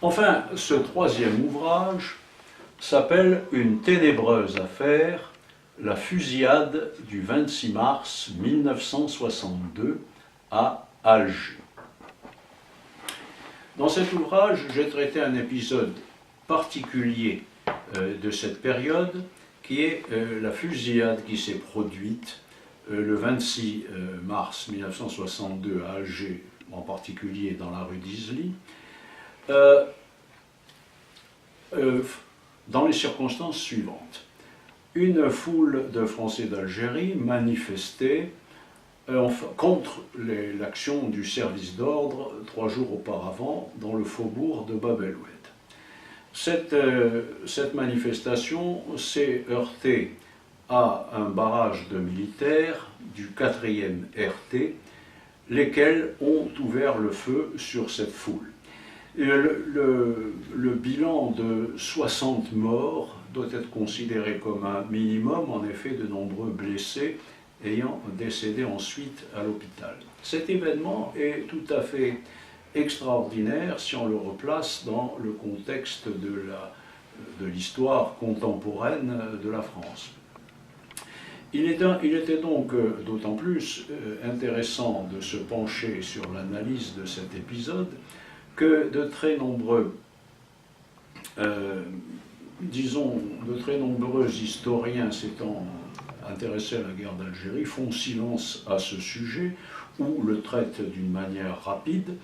Enfin, ce troisième ouvrage s'appelle « Une ténébreuse affaire, la fusillade du 26 mars 1962 à Alger ». Dans cet ouvrage, j'ai traité un épisode particulier de cette période, qui est la fusillade qui s'est produite le 26 mars 1962 à Alger, en particulier dans la rue d'Isly, dans les circonstances suivantes. Une foule de Français d'Algérie manifestait contre l'action du service d'ordre 3 jours auparavant dans le faubourg de Bab el Oued. Cette manifestation s'est heurtée à un barrage de militaires du 4e RT, lesquels ont ouvert le feu sur cette foule. Le bilan de 60 morts doit être considéré comme un minimum, en effet de nombreux blessés ayant décédé ensuite à l'hôpital. Cet événement est tout à fait extraordinaire si on le replace dans le contexte de l'histoire contemporaine de la France. Il était donc d'autant plus intéressant de se pencher sur l'analyse de cet épisode que de très nombreux historiens s'étant intéressés à la guerre d'Algérie font silence à ce sujet ou le traitent d'une manière rapide,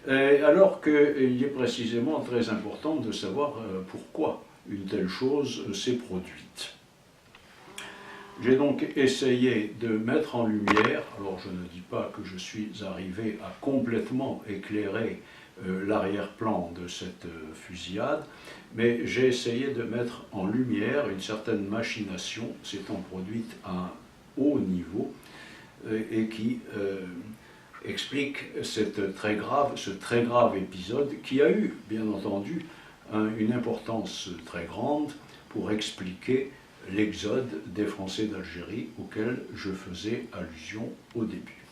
alors qu'il est précisément très important de savoir pourquoi une telle chose s'est produite. J'ai donc essayé de mettre en lumière, alors je ne dis pas que je suis arrivé à complètement éclairer l'arrière-plan de cette fusillade, mais j'ai essayé de mettre en lumière une certaine machination s'étant produite à un haut niveau et qui explique ce très grave épisode qui a eu, bien entendu, une importance très grande pour expliquer l'exode des Français d'Algérie auquel je faisais allusion au début.